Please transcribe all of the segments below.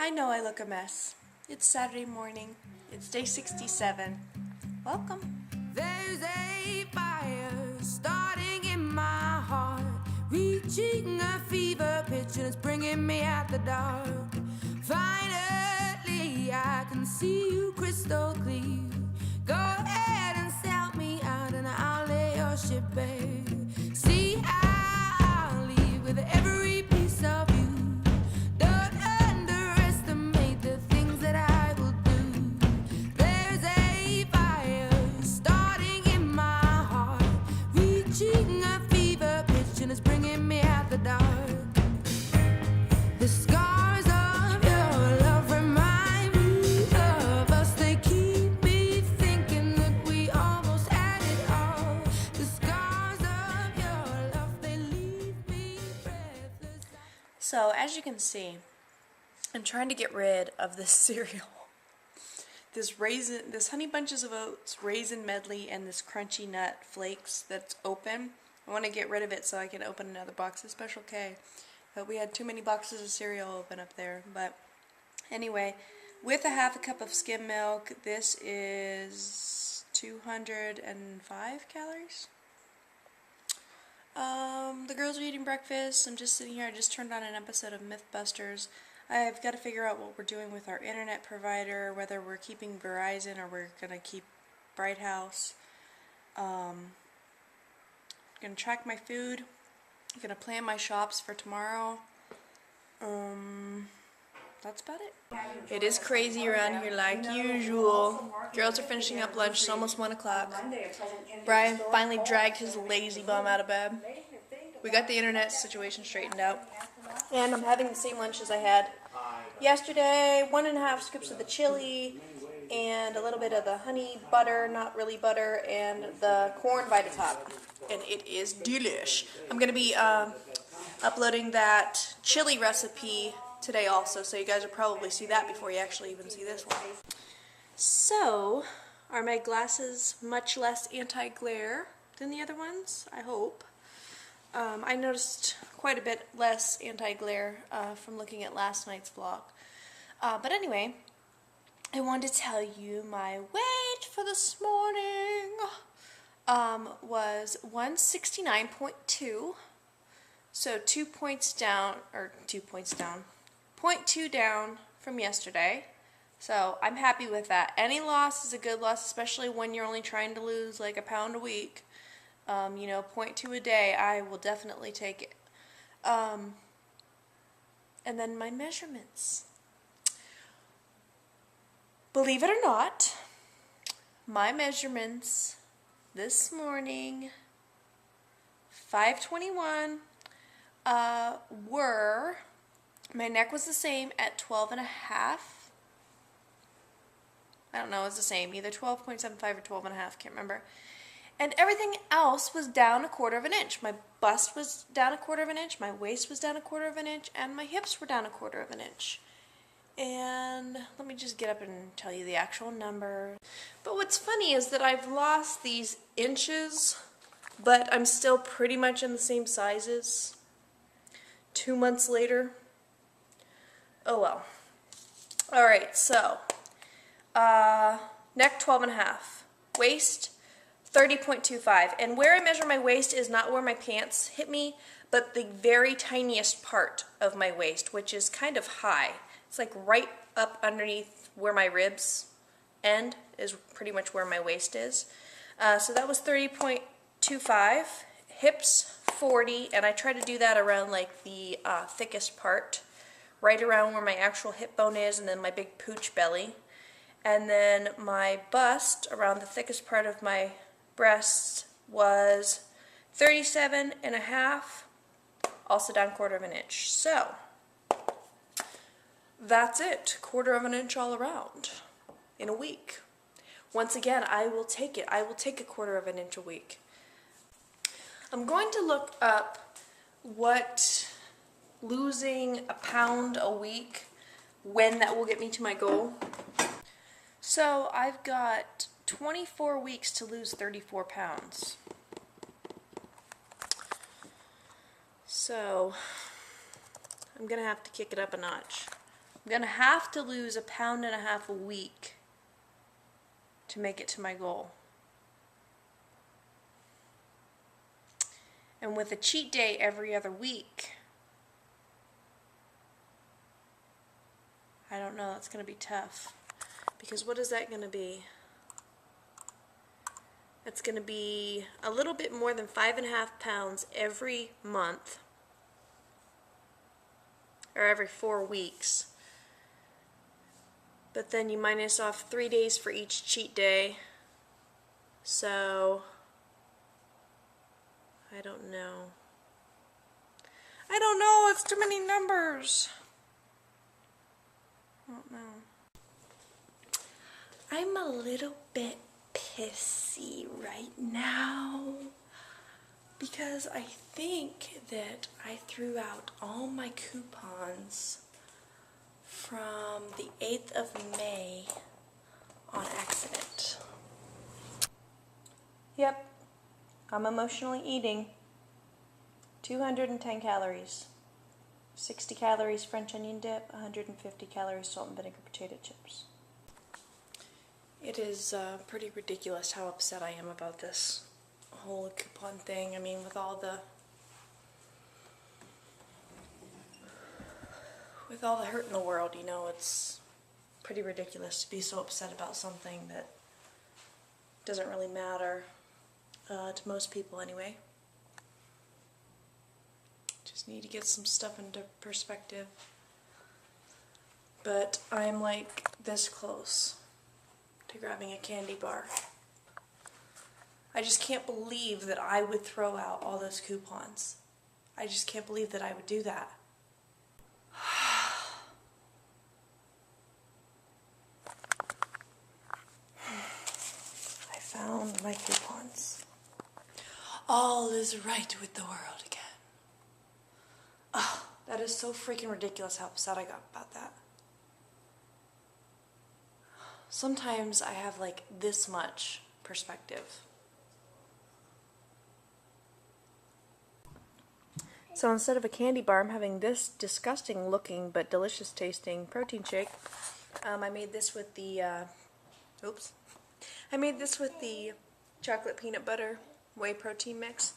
I know I look a mess. It's Saturday morning. It's day 67. Welcome. There's a fire starting in my heart, reaching a fever pitch and it's bringing me out the dark. Finally, I can see you crystal clear. Go ahead and sell me out and I'll lay your ship bare. See, I'll leave with every piece of you. Don't underestimate the things that I will do. There's a fire starting in my heart, reaching a fever pitch and it's bringing me out the dark. The scars of your love remind me of us. They keep me thinking that we almost had it all. The scars of your love, they leave me breathless. So, as you can see, I'm trying to get rid of this cereal. This Honey Bunches of Oats raisin medley and this crunchy nut flakes that's open. I want to get rid of it so I can open another box of Special K. But we had too many boxes of cereal open up there. But anyway, with a half a cup of skim milk, this is 205 calories. The girls are eating breakfast. I'm just sitting here. I just turned on an episode of Mythbusters. I've got to figure out what we're doing with our internet provider, whether we're keeping Verizon or we're going to keep Bright House. I'm going to track my food. I'm going to plan my shops for tomorrow. That's about it. It is crazy around here like usual. Girls are finishing up lunch. It's almost 1 o'clock. Brian finally dragged his lazy bum out of bed. We got the internet situation straightened out. And I'm having the same lunch as I had yesterday. 1.5 scoops of the chili and a little bit of the honey butter, not really butter, and the corn Vita Top. And it is delish. I'm going to be uploading that chili recipe today also, so you guys will probably see that before you actually even see this one. So, are my glasses much less anti-glare than the other ones? I hope. I noticed quite a bit less anti-glare from looking at last night's vlog. But anyway, I wanted to tell you my weight for this morning was 169.2. So 2 points down, or 2 points down, 0.2 down from yesterday. So I'm happy with that. Any loss is a good loss, especially when you're only trying to lose like a pound a week. 0.2 a day, I will definitely take it. And then my measurements. Believe it or not, my measurements this morning, 5:21, were, my neck was the same at 12.5. I don't know, it was the same, either 12.75 or 12.5, can't remember. And everything else was down 1/4 of an inch. My bust was down 1/4 of an inch, my waist was down 1/4 of an inch, and my hips were down 1/4 of an inch. And let me just get up and tell you the actual number. But what's funny is that I've lost these inches, but I'm still pretty much in the same sizes 2 months later. Oh well. Alright, so neck 12.5, waist 30.25, and where I measure my waist is not where my pants hit me, but the very tiniest part of my waist, which is kind of high. It's like right up underneath where my ribs end is pretty much where my waist is. So that was 30.25, hips 40, and I try to do that around like the thickest part, right around where my actual hip bone is, and then my big pooch belly. And then my bust around the thickest part of my breasts was 37.5, also down 1/4 of an inch. So that's it, 1/4 of an inch all around in a week. Once again, I will take it. I will take 1/4 of an inch a week. I'm going to look up what losing a pound a week, when that will get me to my goal. So I've got 24 weeks to lose 34 pounds. So I'm going to have to kick it up a notch. I'm gonna have to lose 1.5 pounds a week to make it to my goal. And with a cheat day every other week, I don't know, that's gonna be tough. Because what is that gonna be? It's gonna be a little bit more than 5.5 pounds every month, or every 4 weeks. But then you minus off 3 days for each cheat day. So, I don't know. I don't know, it's too many numbers. I don't know. I'm a little bit pissy right now because I think that I threw out all my coupons from the 8th of May on accident. Yep, I'm emotionally eating 210 calories, 60 calories French onion dip, 150 calories salt and vinegar potato chips. It is pretty ridiculous how upset I am about this whole coupon thing. I mean, with all the hurt in the world, you know, it's pretty ridiculous to be so upset about something that doesn't really matter to most people anyway. Just need to get some stuff into perspective. But I'm like this close to grabbing a candy bar. I just can't believe that I would throw out all those coupons. I just can't believe that I would do that. I found my coupons. All is right with the world again. Oh, that is so freaking ridiculous how upset I got about that. Sometimes I have like this much perspective. So instead of a candy bar, I'm having this disgusting looking but delicious tasting protein shake. I made this with the, I made this with the chocolate peanut butter whey protein mix.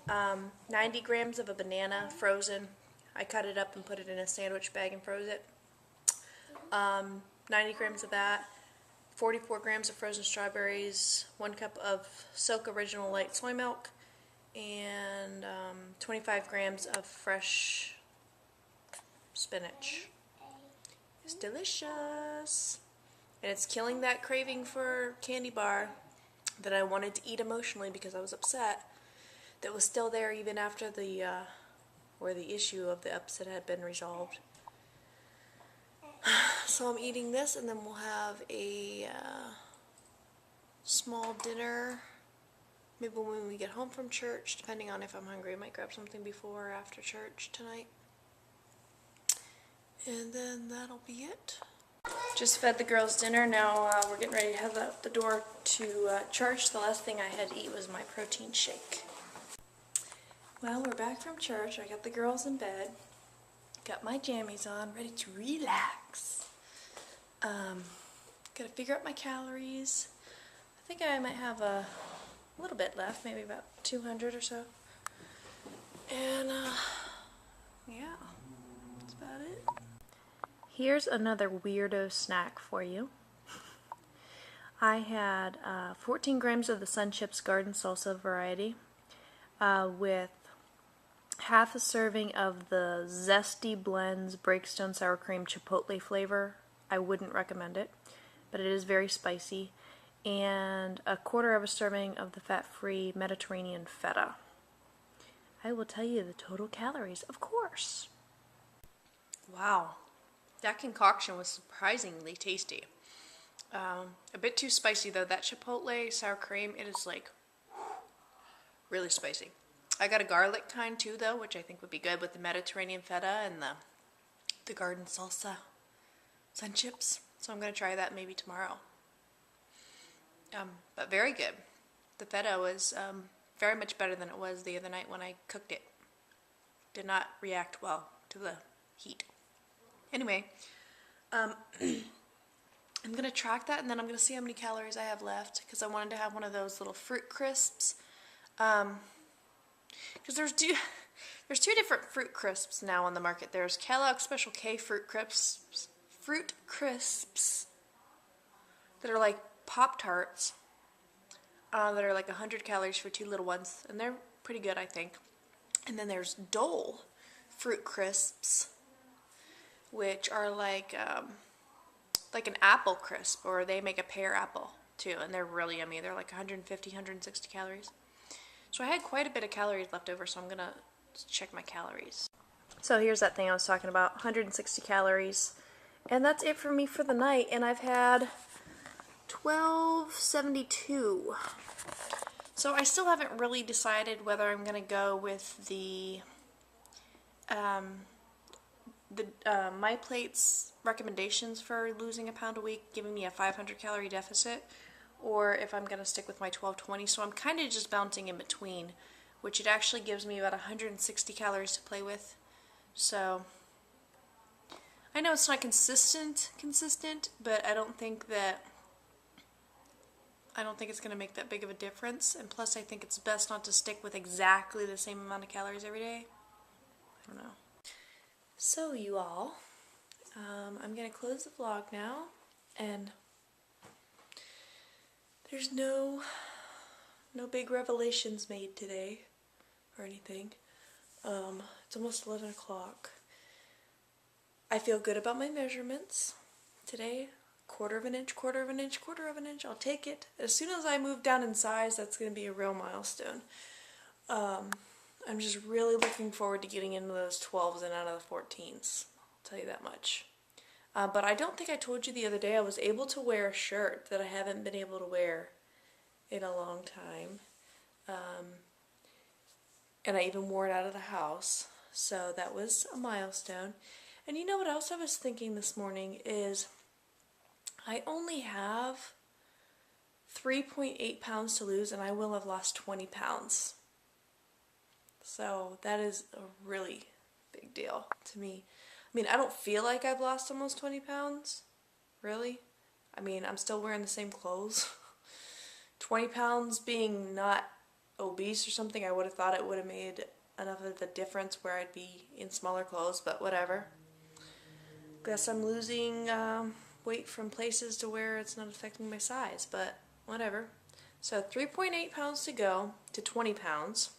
90 grams of a banana frozen. I cut it up and put it in a sandwich bag and froze it. 90 grams of that. 44 grams of frozen strawberries, 1 cup of Silk Original Light soy milk, and 25 grams of fresh spinach. It's delicious. And it's killing that craving for candy bar that I wanted to eat emotionally because I was upset. That was still there even after the issue of the upset had been resolved. So I'm eating this, and then we'll have a small dinner. Maybe when we get home from church, depending on if I'm hungry, I might grab something before or after church tonight. And then that'll be it. Just fed the girls dinner. Now we're getting ready to head out the door to church. The last thing I had to eat was my protein shake. Well, we're back from church. I got the girls in bed. Got my jammies on, ready to relax. Gotta figure out my calories. I think I might have a little bit left, maybe about 200 or so. And, yeah, that's about it. Here's another weirdo snack for you. I had 14 grams of the Sun Chips Garden Salsa variety with half a serving of the Zesty Blends Breakstone Sour Cream Chipotle flavor. I wouldn't recommend it, but it is very spicy. And a quarter of a serving of the fat-free Mediterranean feta. I will tell you the total calories, of course. Wow, that concoction was surprisingly tasty. A bit too spicy though. That Chipotle sour cream, it is like really spicy. I got a garlic kind too though, which I think would be good with the Mediterranean feta and the garden salsa Sun Chips. So I'm going to try that maybe tomorrow. But very good. The feta was very much better than it was the other night when I cooked it. Did not react well to the heat. Anyway, I'm going to track that, and then I'm going to see how many calories I have left, because I wanted to have one of those little fruit crisps. Because there's two different fruit crisps now on the market. There's Kellogg's Special K fruit crisps that are like Pop-Tarts, that are like 100 calories for 2 little ones, and they're pretty good, I think. And then there's Dole fruit crisps, which are like an apple crisp, or they make a pear apple too, and they're really yummy. They're like 150, 160 calories. So I had quite a bit of calories left over, so I'm gonna check my calories. So here's that thing I was talking about, 160 calories. And that's it for me for the night, and I've had 1272. So I still haven't really decided whether I'm gonna go with the My Plate's recommendations for losing a pound a week, giving me a 500 calorie deficit, or if I'm gonna stick with my 1220. So I'm kind of just bouncing in between, which it actually gives me about 160 calories to play with. So I know it's not consistent, but I don't think it's going to make that big of a difference. And plus, I think it's best not to stick with exactly the same amount of calories every day. I don't know. So you all, I'm going to close the vlog now, and there's no big revelations made today or anything. It's almost 11 o'clock. I feel good about my measurements today. Quarter of an inch. I'll take it. As soon as I move down in size, that's going to be a real milestone. I'm just really looking forward to getting into those 12s and out of the 14s. I'll tell you that much. But I don't think I told you the other day I was able to wear a shirt that I haven't been able to wear in a long time. And I even wore it out of the house. So that was a milestone. And you know what else I was thinking this morning is I only have 3.8 pounds to lose, and I will have lost 20 pounds. So that is a really big deal to me. I mean, I don't feel like I've lost almost 20 pounds, really. I mean, I'm still wearing the same clothes. 20 pounds being not obese or something, I would have thought it would have made enough of a difference where I'd be in smaller clothes, but whatever. Guess I'm losing weight from places to where it's not affecting my size, but whatever. So 3.8 pounds to go to 20 pounds.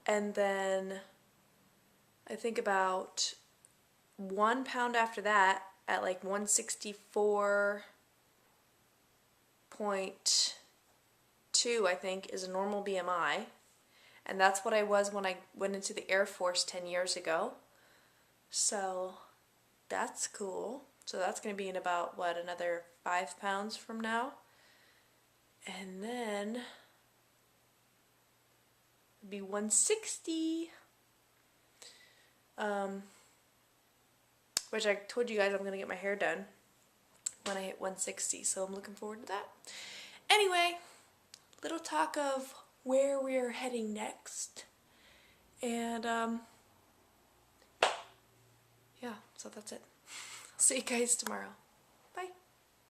And then I think about 1 pound after that at like 164.2, I think, is a normal BMI. And that's what I was when I went into the Air Force 10 years ago. So that's cool. So that's going to be in about, what, another 5 pounds from now? And then it'd be 160. Which I told you guys I'm going to get my hair done when I hit 160. So I'm looking forward to that. Anyway, little talk of where we're heading next. And, yeah, so that's it. See you guys tomorrow.